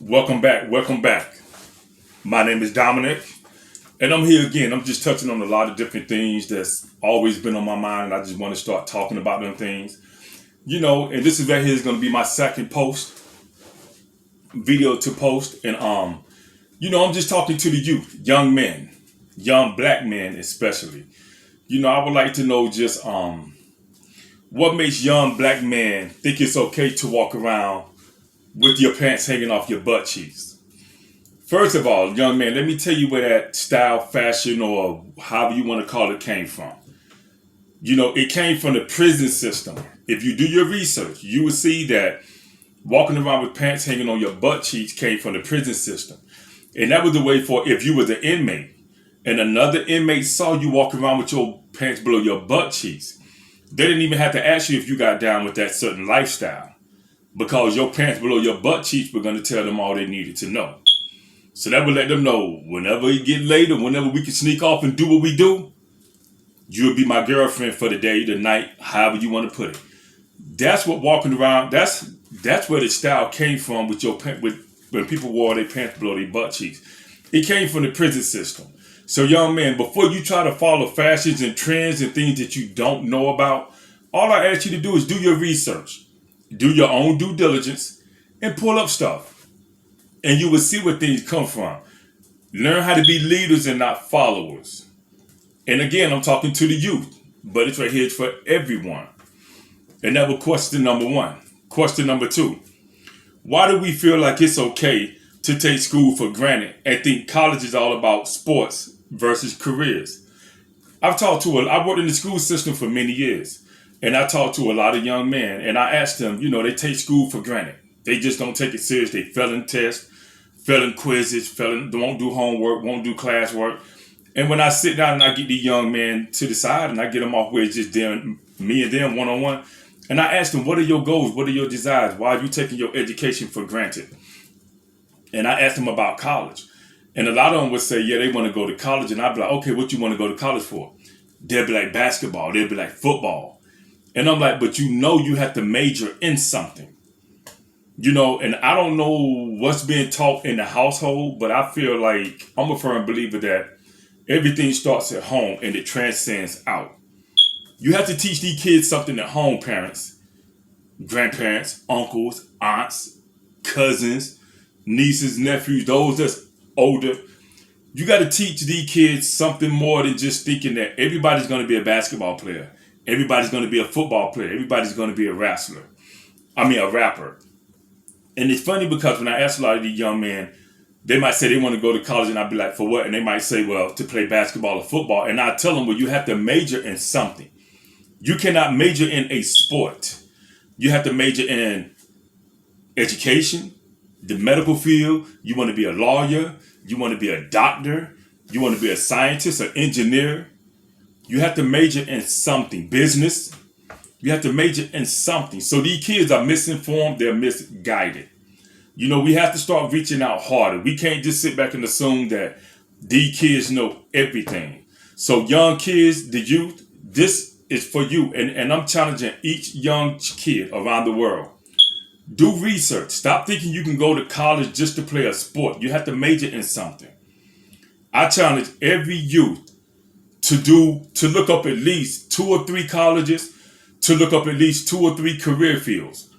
Welcome back. Welcome back. My name is Dominic, and I'm here again. I'm just touching on a lot of different things that's always been on my mind, and I just want to start talking about them things. And this is right here is going to be my second video to post, and I'm just talking to the youth, young men, young black men especially. I would like to know just what makes young black men think it's okay to walk around with your pants hanging off your butt cheeks. First of all, young man, let me tell you where that style, fashion, or however you want to call it came from. It came from the prison system. If you do your research, you will see that walking around with pants hanging on your butt cheeks came from the prison system. And that was the way for if you was an inmate and another inmate saw you walking around with your pants below your butt cheeks, they didn't even have to ask you if you got down with that certain lifestyle because your pants below your butt cheeks were going to tell them all they needed to know. So that would let them know whenever it get late or whenever we can sneak off and do what we do, you'll be my girlfriend for the day, the night, however you want to put it. That's what walking around, that's where the style came from with when people wore their pants below their butt cheeks. It came from the prison system. So young man, before you try to follow fashions and trends and things that you don't know about, all I ask you to do is do your research. Do your own due diligence and pull up stuff. And you will see where things come from. Learn how to be leaders and not followers. And again, I'm talking to the youth, but it's right here for everyone. And that was question number one. Question number two. Why do we feel like it's okay to take school for granted and think college is all about sports versus careers? I worked in the school system for many years. And I talked to a lot of young men, and I asked them, they take school for granted. They just don't take it serious. They fail in tests, fail in quizzes, won't do homework, won't do classwork. And when I sit down and I get these young men to the side and I get them off where it's just me and them one-on-one, and I ask them, what are your goals? What are your desires? Why are you taking your education for granted? And I asked them about college. And a lot of them would say, yeah, they want to go to college. And I'd be like, okay, what you want to go to college for? They'll be like basketball. They'll be like football. And I'm like, but you have to major in something. And I don't know what's being taught in the household, but I feel like I'm a firm believer that everything starts at home and it transcends out. You have to teach these kids something at home, parents, grandparents, uncles, aunts, cousins, nieces, nephews, those that's older. You got to teach these kids something more than just thinking that everybody's going to be a basketball player. Everybody's going to be a football player. Everybody's going to be a rapper. And it's funny because when I ask a lot of these young men, they might say they want to go to college and I'd be like, for what? And they might say, well, to play basketball or football. And I tell them, well, you have to major in something. You cannot major in a sport. You have to major in education, the medical field. You want to be a lawyer. You want to be a doctor. You want to be a scientist, an engineer. You have to major in something. Business. You have to major in something. So these kids are misinformed. They're misguided. We have to start reaching out harder. We can't just sit back and assume that these kids know everything. So young kids, the youth, this is for you. And I'm challenging each young kid around the world. Do research. Stop thinking you can go to college just to play a sport. You have to major in something. I challenge every youth to look up at least 2 or 3 colleges, to look up at least 2 or 3 career fields.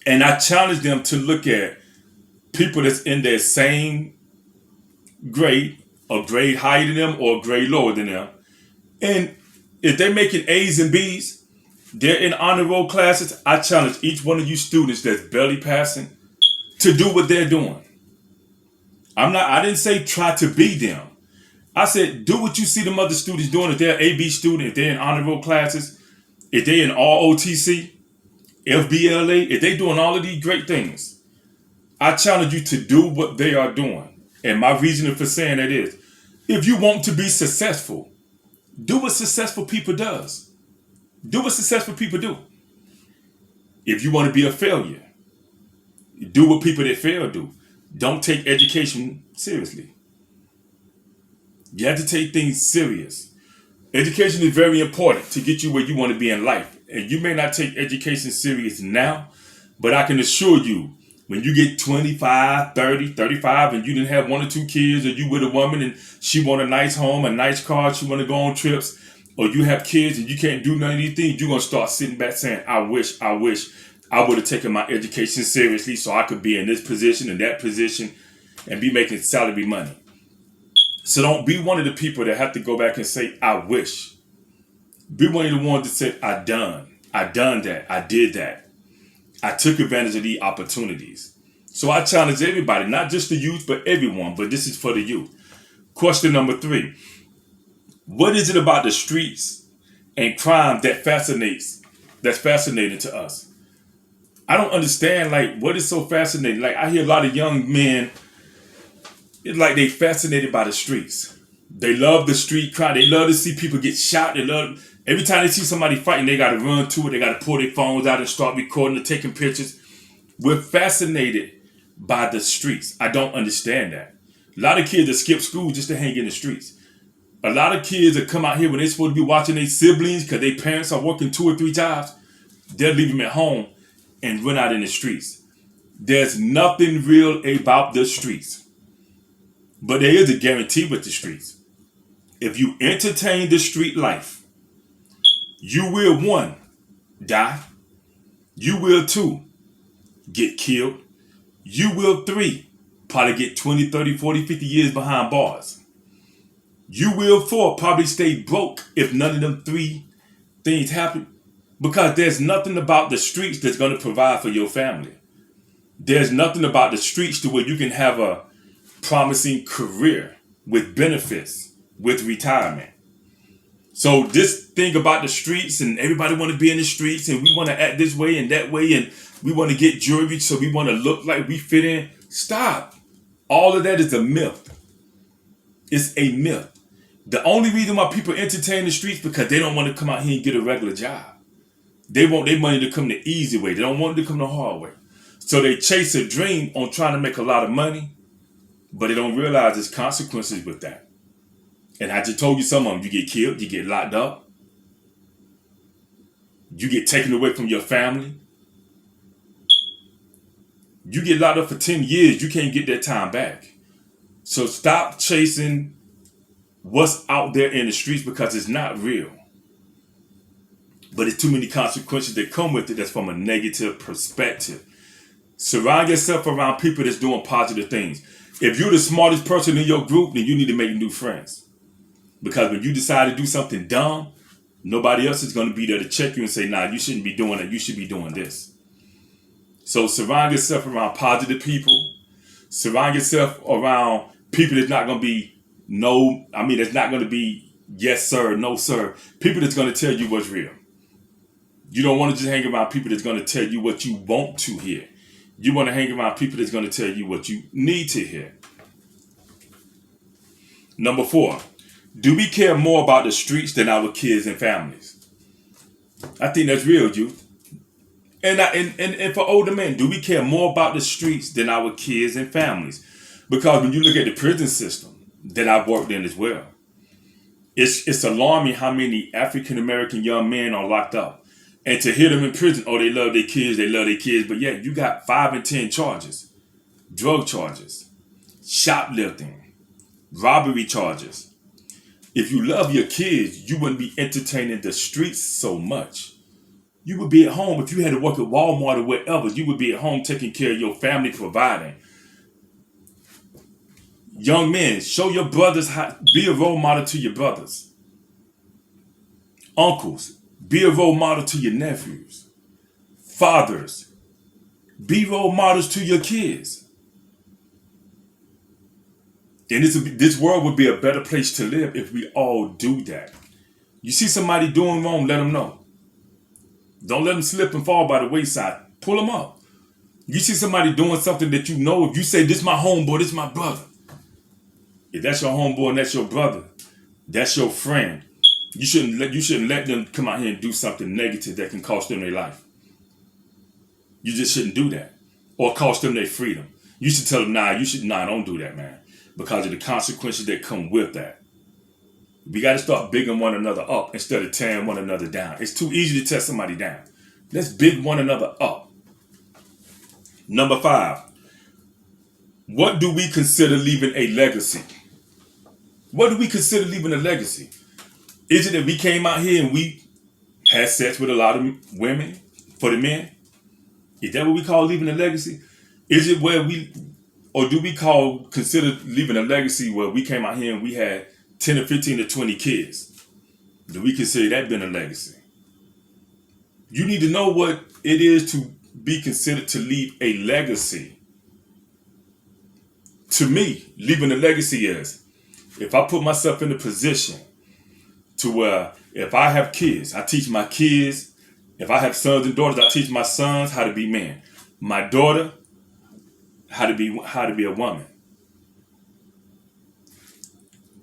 And I challenge them to look at people that's in their same grade, a grade higher than them or a grade lower than them. And if they're making A's and B's, they're in honor roll classes, I challenge each one of you students that's barely passing to do what they're doing. I didn't say try to be them. I said, do what you see them other students doing. If they're AB student, if they're in honor roll classes, if they're in ROTC, FBLA, if they're doing all of these great things, I challenge you to do what they are doing. And my reasoning for saying that is, if you want to be successful, do what successful people does. Do what successful people do. If you want to be a failure, do what people that fail do. Don't take education seriously. You have to take things serious. Education is very important to get you where you want to be in life. And you may not take education serious now, but I can assure you, When you get 25, 30, 35, and you didn't have one or two kids, or you with a woman and she want a nice home, a nice car, she want to go on trips, or you have kids and you can't do none of these things, you're going to start sitting back saying, I wish I would have taken my education seriously so I could be in this position and that position and be making salary money. So don't be one of the people that have to go back and say, I wish. Be one of the ones that said, I done that, I did that. I took advantage of these opportunities. So I challenge everybody, not just the youth, but everyone. But this is for the youth. Question number 3. What is it about the streets and crime that's fascinating to us? I don't understand, like, what is so fascinating? Like, I hear a lot of young men, it's like they fascinated by the streets. They love the street crime. They love to see people get shot. They love every time they see somebody fighting, they got to run to it. They got to pull their phones out and start recording and taking pictures. We're fascinated by the streets. I don't understand that. A lot of kids that skip school just to hang in the streets. A lot of kids that come out here when they're supposed to be watching their siblings because their parents are working 2 or 3 jobs, they'll leave them at home and run out in the streets. There's nothing real about the streets. But there is a guarantee with the streets. If you entertain the street life, you will, 1, die. You will, 2, get killed. You will, 3, probably get 20, 30, 40, 50 years behind bars. You will, 4, probably stay broke if none of them 3 things happen. Because there's nothing about the streets that's going to provide for your family. There's nothing about the streets to where you can have a promising career with benefits, with retirement. So this thing about the streets and everybody want to be in the streets and we want to act this way and that way and we want to get jewelry so we want to look like we fit in. Stop. All of that is a myth. It's a myth. The only reason why people entertain the streets because they don't want to come out here and get a regular job. They want their money to come the easy way. They don't want it to come the hard way. So they chase a dream on trying to make a lot of money, but they don't realize there's consequences with that. And I just told you some of them. You get killed, you get locked up, you get taken away from your family. You get locked up for 10 years, you can't get that time back. So stop chasing what's out there in the streets because it's not real. But it's too many consequences that come with it that's from a negative perspective. Surround yourself around people that's doing positive things. If you're the smartest person in your group, then you need to make new friends. Because when you decide to do something dumb, nobody else is going to be there to check you and say, nah, you shouldn't be doing that. You should be doing this. So surround yourself around positive people. Surround yourself around people that's not going to be that's not going to be yes, sir, no, sir. People that's going to tell you what's real. You don't want to just hang around people that's going to tell you what you want to hear. You want to hang around people that's going to tell you what you need to hear. Number 4, do we care more about the streets than our kids and families? I think that's real, youth. And for older men, do we care more about the streets than our kids and families? Because when you look at the prison system that I've worked in as well, it's alarming how many African American young men are locked up. And to hear them in prison, oh, they love their kids, but yet you got 5 and 10 charges. Drug charges, shoplifting, robbery charges. If you love your kids, you wouldn't be entertaining the streets so much. You would be at home. If you had to work at Walmart or wherever, you would be at home taking care of your family, providing. Young men, show your brothers how, be a role model to your brothers. Uncles, be a role model to your nephews. Fathers, be role models to your kids. And this world would be a better place to live if we all do that. You see somebody doing wrong, let them know. Don't let them slip and fall by the wayside. Pull them up. You see somebody doing something that you know, if you say, this is my homeboy, this is my brother. If that's your homeboy and that's your brother, that's your friend, you shouldn't let them come out here and do something negative that can cost them their life. You just shouldn't do that. Or cost them their freedom. You should tell them, don't do that, man. Because of the consequences that come with that. We got to start bigging one another up instead of tearing one another down. It's too easy to tear somebody down. Let's big one another up. Number 5, what do we consider leaving a legacy? What do we consider leaving a legacy? Is it that we came out here and we had sex with a lot of women for the men? Is that what we call leaving a legacy? Is it where we, or do we consider leaving a legacy where we came out here and we had 10 or 15 or 20 kids? Do we consider that being a legacy? You need to know what it is to be considered to leave a legacy. To me, leaving a legacy is if I put myself in a position to where if I have kids, I teach my kids. If I have sons and daughters, I teach my sons how to be men. My daughter, how to be a woman.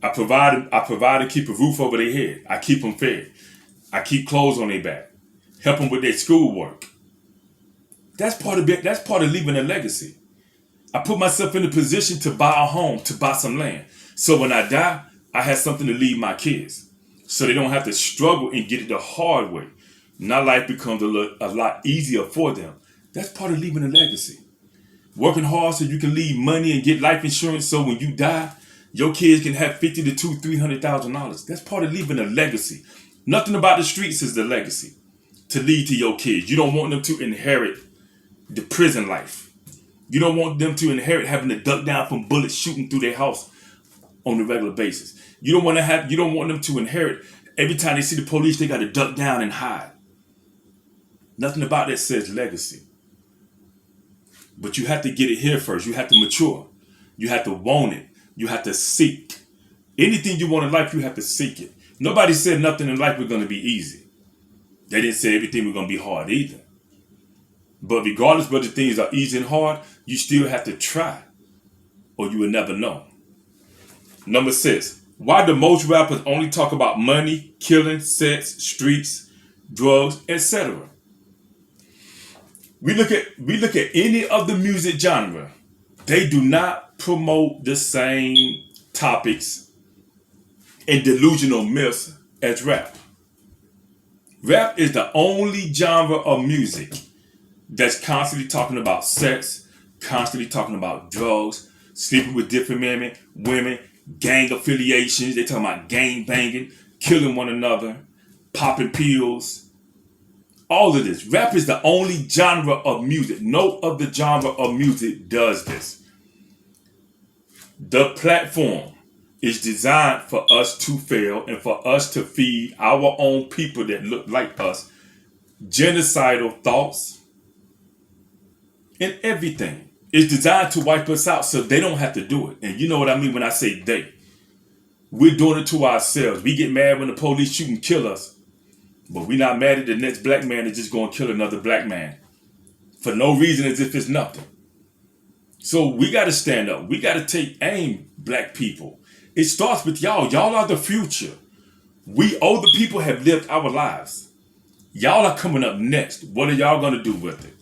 I provide and keep a roof over their head. I keep them fed. I keep clothes on their back. Help them with their schoolwork. That's part of leaving a legacy. I put myself in a position to buy a home, to buy some land. So when I die, I have something to leave my kids. So they don't have to struggle and get it the hard way. Now life becomes a lot easier for them. That's part of leaving a legacy. Working hard so you can leave money and get life insurance so when you die, your kids can have $50,000 to $300,000. That's part of leaving a legacy. Nothing about the streets is the legacy to leave to your kids. You don't want them to inherit the prison life. You don't want them to inherit having to duck down from bullets shooting through their house on a regular basis. You don't want them to inherit every time they see the police, they got to duck down and hide. Nothing about that says legacy. But you have to get it here first. You have to mature. You have to want it. You have to seek. Anything you want in life, you have to seek it. Nobody said nothing in life was going to be easy. They didn't say everything was going to be hard either. But regardless whether things are easy and hard, you still have to try or you will never know. Number 6, why do most rappers only talk about money, killing, sex, streets, drugs, etc.? We look at any of the music genre, they do not promote the same topics and delusional myths as rap. Rap is the only genre of music that's constantly talking about sex, constantly talking about drugs, sleeping with different women, gang affiliations. They talking about gang banging, killing one another, popping pills. All of this. Rap is the only genre of music. No other genre of music does this. The platform is designed for us to fail and for us to feed our own people that look like us genocidal thoughts and everything. It's designed to wipe us out so they don't have to do it. And you know what I mean when I say they. We're doing it to ourselves. We get mad when the police shoot and kill us. But we're not mad at the next black man that's just going to kill another black man. For no reason as if it's nothing. So we got to stand up. We got to take aim, black people. It starts with y'all. Y'all are the future. We older people have lived our lives. Y'all are coming up next. What are y'all going to do with it?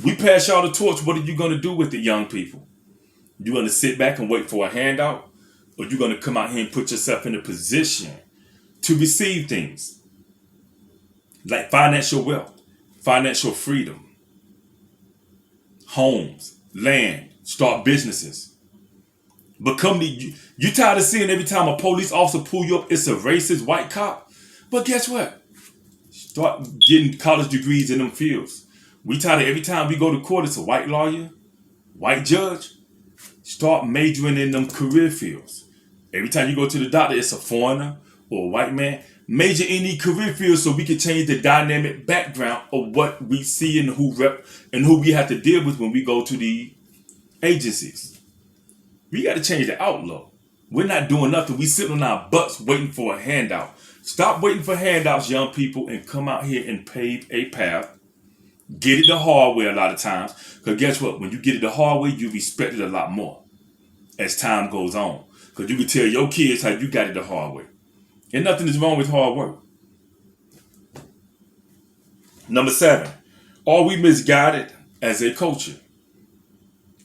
We pass y'all the torch. What are you going to do with it, young people? You going to sit back and wait for a handout? Or you going to come out here and put yourself in a position to receive things like financial wealth, financial freedom, homes, land, start businesses? You tired of seeing every time a police officer pull you up, it's a racist white cop? But guess what? Start getting college degrees in them fields. We tired of every time we go to court, it's a white lawyer, white judge. Start majoring in them career fields. Every time you go to the doctor, it's a foreigner or a white man. Major in any career field so we can change the dynamic background of what we see and who we have to deal with when we go to the agencies. We got to change the outlook. We're not doing nothing. We sitting on our butts waiting for a handout. Stop waiting for handouts, young people, and come out here and pave a path. Get it the hard way a lot of times. Because guess what? When you get it the hard way, you respect it a lot more as time goes on. Because you can tell your kids how you got it the hard way. And nothing is wrong with hard work. Number 7, are we misguided as a culture?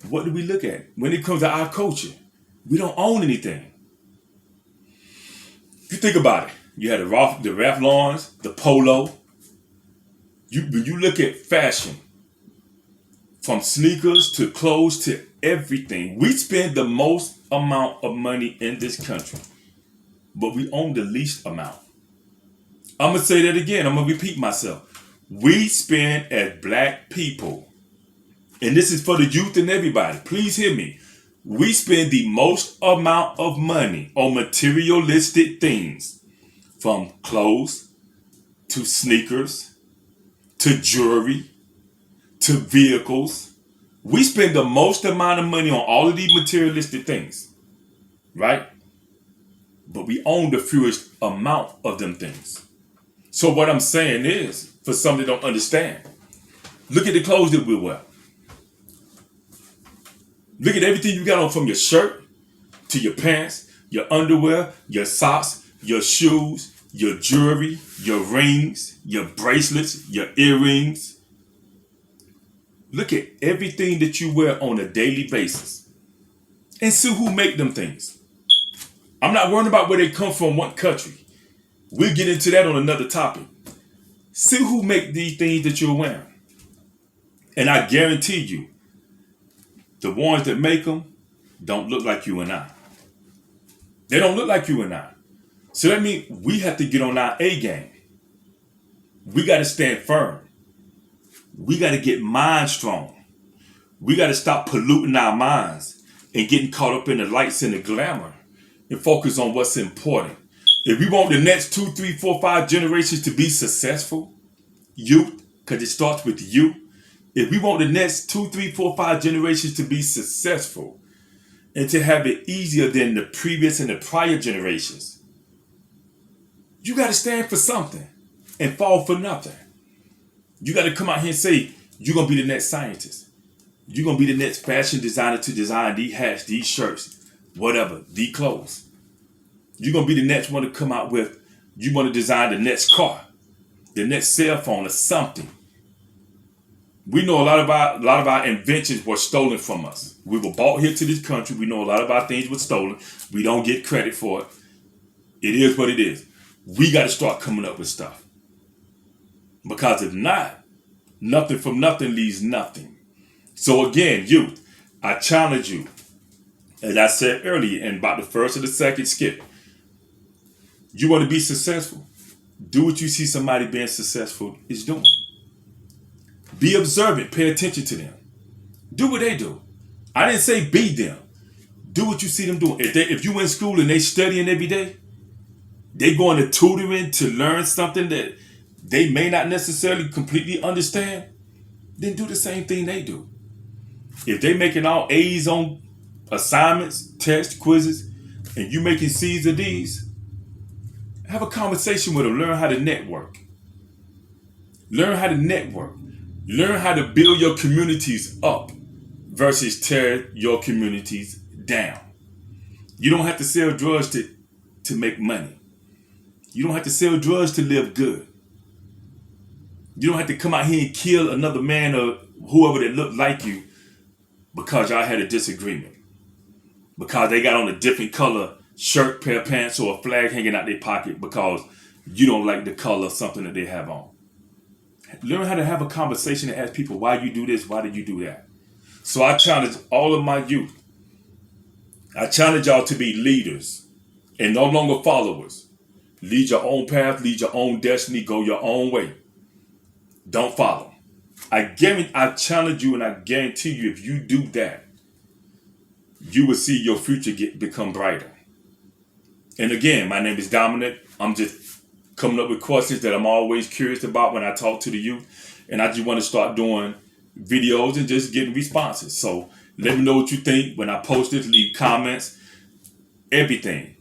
What do we look at? When it comes to our culture, we don't own anything. You think about it. You had the Ralph Lauren's, the Polo. When you look at fashion, From sneakers to clothes to everything. We spend the most amount of money in this country, but we own the least amount. I'm going to say that again. I'm going to repeat myself. We spend as black people, and this is for the youth and everybody. Please hear me. We spend the most amount of money on materialistic things, from clothes to sneakers to jewelry to vehicles. We spend the most amount of money on all of these materialistic things, right? But we own the fewest amount of them things. So what I'm saying is, for some that don't understand, look at the clothes that we wear. Look at everything you got on, from your shirt to your pants, your underwear, your socks, your shoes, your jewelry, your rings, your bracelets, your earrings. Look at everything that you wear on a daily basis and see who make them things. I'm not worrying about where they come from, what country. We'll get into that on another topic. See who make these things that you're wearing. And I guarantee you, the ones that make them don't look like you and I. They don't look like you and I. So that means we have to get on our A game. We got to stand firm. We got to get mind strong. We got to stop polluting our minds and getting caught up in the lights and the glamour and focus on what's important. If we want the next 2, 3, 4, 5 generations to be successful, youth, because it starts with you. If we want the next 2, 3, 4, 5 generations to be successful and to have it easier than the previous and the prior generations, you got to stand for something and fall for nothing. You got to come out here and say, you're going to be the next scientist. You're going to be the next fashion designer to design these hats, these shirts, whatever, these clothes. You're going to be the next one to come out with, you want to design the next car, the next cell phone or something. We know a lot of our inventions were stolen from us. We were brought here to this country. We know a lot of our things were stolen. We don't get credit for it. It is what it is. We got to start coming up with stuff. Because if not, nothing from nothing leaves nothing. So again, youth, I challenge you, as I said earlier in about the first or the second skip, you want to be successful. Do what you see somebody being successful is doing. Be observant. Pay attention to them. Do what they do. I didn't say be them. Do what you see them doing. If you in school and they studying every day, they going to tutoring to learn something that they may not necessarily completely understand, then do the same thing they do. If they making all A's on assignments, tests, quizzes, and you making C's or D's, have a conversation with them. Learn how to network. Learn how to network. Learn how to build your communities up versus tear your communities down. You don't have to sell drugs to make money. You don't have to sell drugs to live good. You don't have to come out here and kill another man or whoever that looked like you because y'all had a disagreement. Because they got on a different color shirt, pair of pants, or a flag hanging out their pocket because you don't like the color of something that they have on. Learn how to have a conversation and ask people, why you do this? Why did you do that? So I challenge all of my youth. I challenge y'all to be leaders and no longer followers. Lead your own path, lead your own destiny, go your own way. Don't follow. I challenge you and I guarantee you, if you do that, you will see your future become brighter. And again, my name is Dominic. I'm just coming up with questions that I'm always curious about when I talk to the youth. And I just want to start doing videos and just getting responses. So let me know what you think when I post this. Leave comments, everything.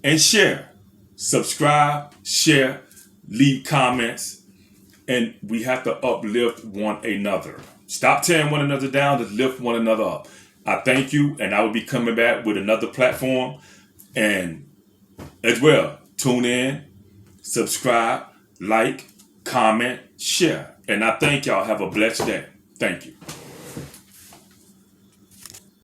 And share. Subscribe, share, leave comments. And we have to uplift one another. Stop tearing one another down, to lift one another up. I thank you, and I will be coming back with another platform. And as well, tune in, subscribe, like, comment, share. And I thank y'all. Have a blessed day. Thank you.